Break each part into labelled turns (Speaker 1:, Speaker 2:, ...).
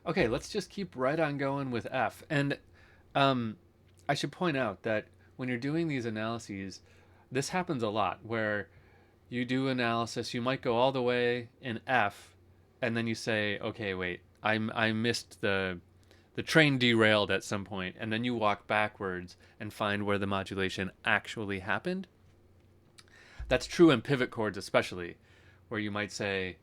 Speaker 1: Okay, let's just keep right on going with F. And um, I should point out that when you're doing these analyses, this happens a lot where you do analysis, you might go all the way in F, and then you say, okay, wait, I missed the train derailed at some point, and then you walk backwards and find where the modulation actually happened. That's true in pivot chords, especially, where you might say,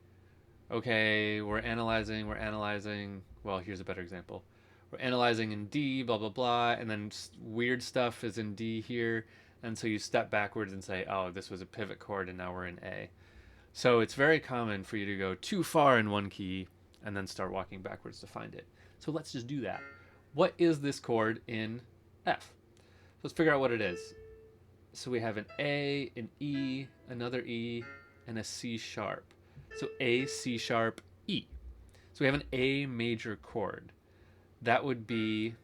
Speaker 1: okay, we're analyzing. Well, here's a better example. We're analyzing in D, blah, blah, blah, and then weird stuff is in D here. And so you step backwards and say, oh, this was a pivot chord and now we're in A. So it's very common for you to go too far in one key and then start walking backwards to find it. So let's just do that. What is this chord in F? Let's figure out what it is. So we have an A, an E, another E, and a C sharp. So A, C sharp, E. So we have an A major chord. That would be,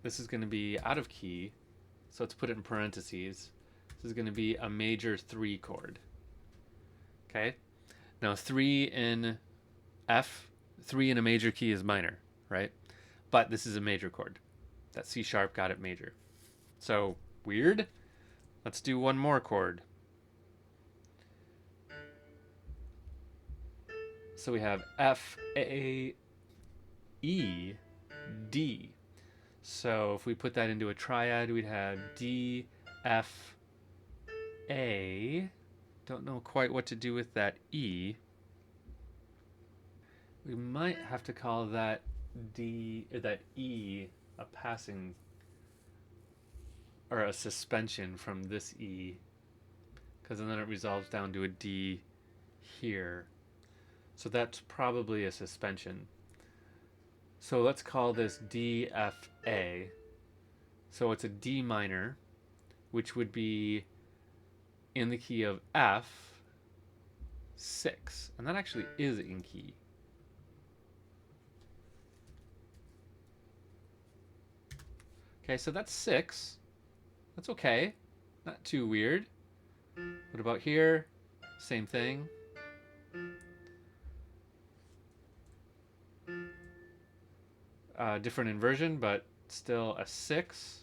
Speaker 1: this is going to be out of key. So let's put it in parentheses. This is going to be a major 3 chord. Okay? Now 3 in F, 3 in a major key is minor, right? But this is a major chord. That C sharp got it major. So weird. Let's do one more chord. So we have F, A, E, D. So if we put that into a triad, we'd have D, F, A. Don't know quite what to do with that E. We might have to call that D, or that E, a passing or a suspension from this E, because then it resolves down to a D here. So that's probably a suspension. So let's call this DFA. So it's a D minor, which would be in the key of F, 6. And that actually is in key. Okay, so that's 6. That's okay. Not too weird. What about here? Same thing. Different inversion, but still a 6.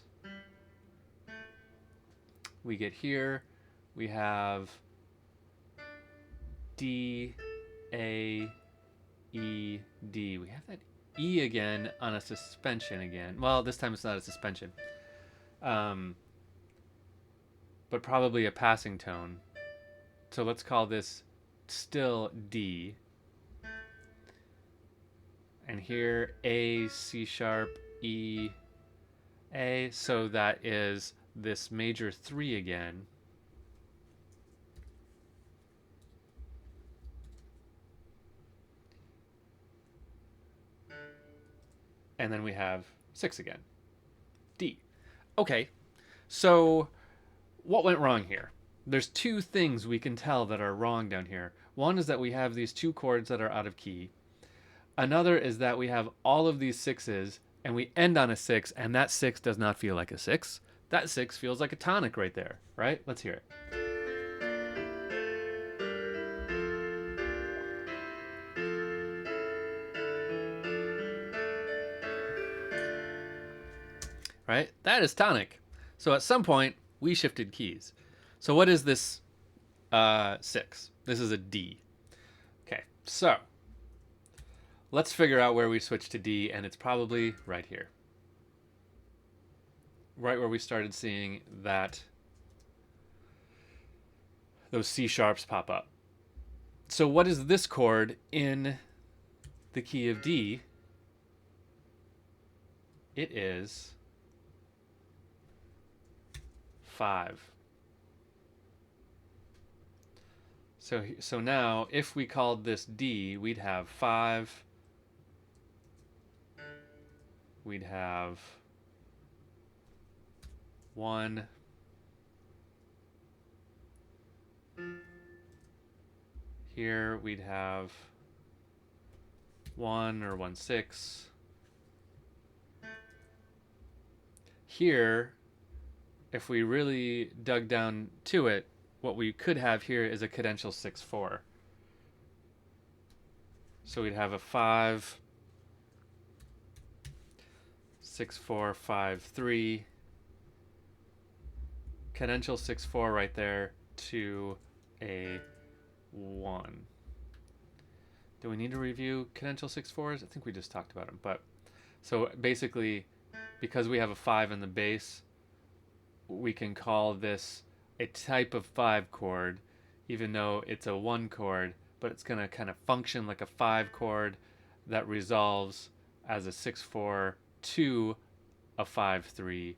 Speaker 1: We get here, we have D, A, E, D. We have that E again on a suspension again. Well, this time it's not a suspension. But probably a passing tone. So let's call this still D. And here A, C sharp, E, A. So that is this major 3 again. And then we have 6 again. D. Okay, so what went wrong here? There's 2 things we can tell that are wrong down here. One is that we have these 2 chords that are out of key. Another is that we have all of these 6s and we end on a 6, and that 6 does not feel like a 6. That 6 feels like a tonic right there, right? Let's hear it. Right? That is tonic. So at some point, we shifted keys. So what is this 6? This is a D. Okay, so let's figure out where we switch to D, and it's probably right here. Right where we started seeing that those C sharps pop up. So what is this chord in the key of D? It is 5. So now, if we called this D, we'd have 5. We'd have 1. Here we'd have 1 or 1/6. Here, if we really dug down to it, what we could have here is a cadential 6/4. So we'd have a 5, 6, 4, 5, 3, cadential 6, 4 right there to a 1. Do we need to review cadential 6, 4s? I think we just talked about them. But so basically, because we have a 5 in the bass, we can call this a type of 5 chord, even though it's a 1 chord, but it's going to kind of function like a 5 chord that resolves as a 6, 4 to a 5, 3.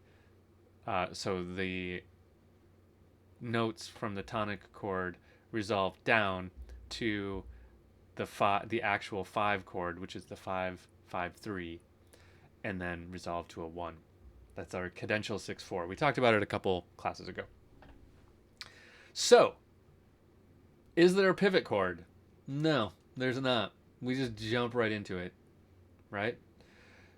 Speaker 1: So the notes from the tonic chord resolve down to the actual 5 chord, which is the 5, 5, 3, and then resolve to a 1. That's our cadential 6, 4. We talked about it a couple classes ago. So, is there a pivot chord? No, there's not. We just jump right into it, right?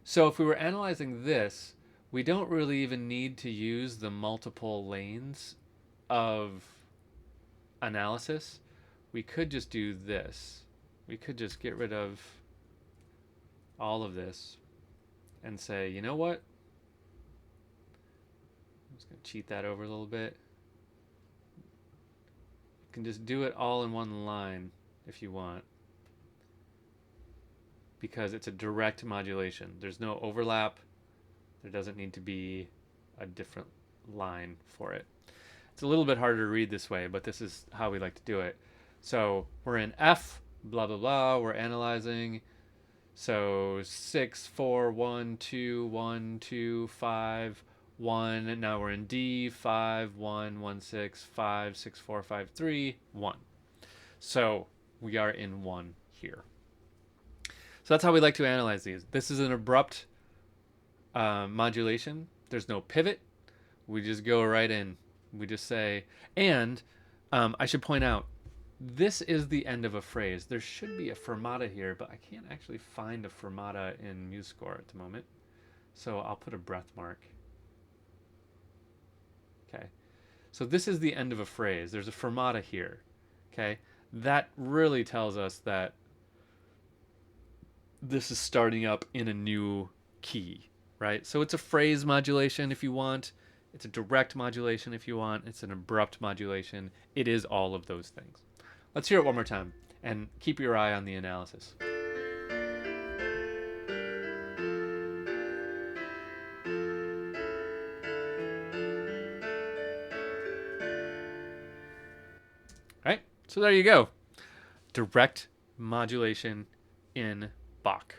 Speaker 1: So if we were analyzing this, we don't really even need to use the multiple lanes of analysis. We could just do this. We could just get rid of all of this and say, you know what? I'm just going to cheat that over a little bit. You can just do it all in one line if you want, because it's a direct modulation. There's no overlap. There doesn't need to be a different line for it. It's a little bit harder to read this way, but this is how we like to do it. So we're in F, blah, blah, blah. We're analyzing. So 6, 4, 1, 2, 1, 2, 5, 1. And now we're in D, 5, 1, 1, 6, 5, 6, 4, 5, 3, 1. So we are in 1 here. So that's how we like to analyze these. This is an abrupt modulation. There's no pivot. We just go right in. We just say, and I should point out, this is the end of a phrase. There should be a fermata here, but I can't actually find a fermata in MuseScore at the moment. So I'll put a breath mark. Okay. So this is the end of a phrase. There's a fermata here. Okay. That really tells us that this is starting up in a new key, right? So it's a phrase modulation if you want. It's a direct modulation if you want. It's an abrupt modulation. It is all of those things. Let's hear it one more time, and keep your eye on the analysis. All right, so there you go. Direct modulation in Bach.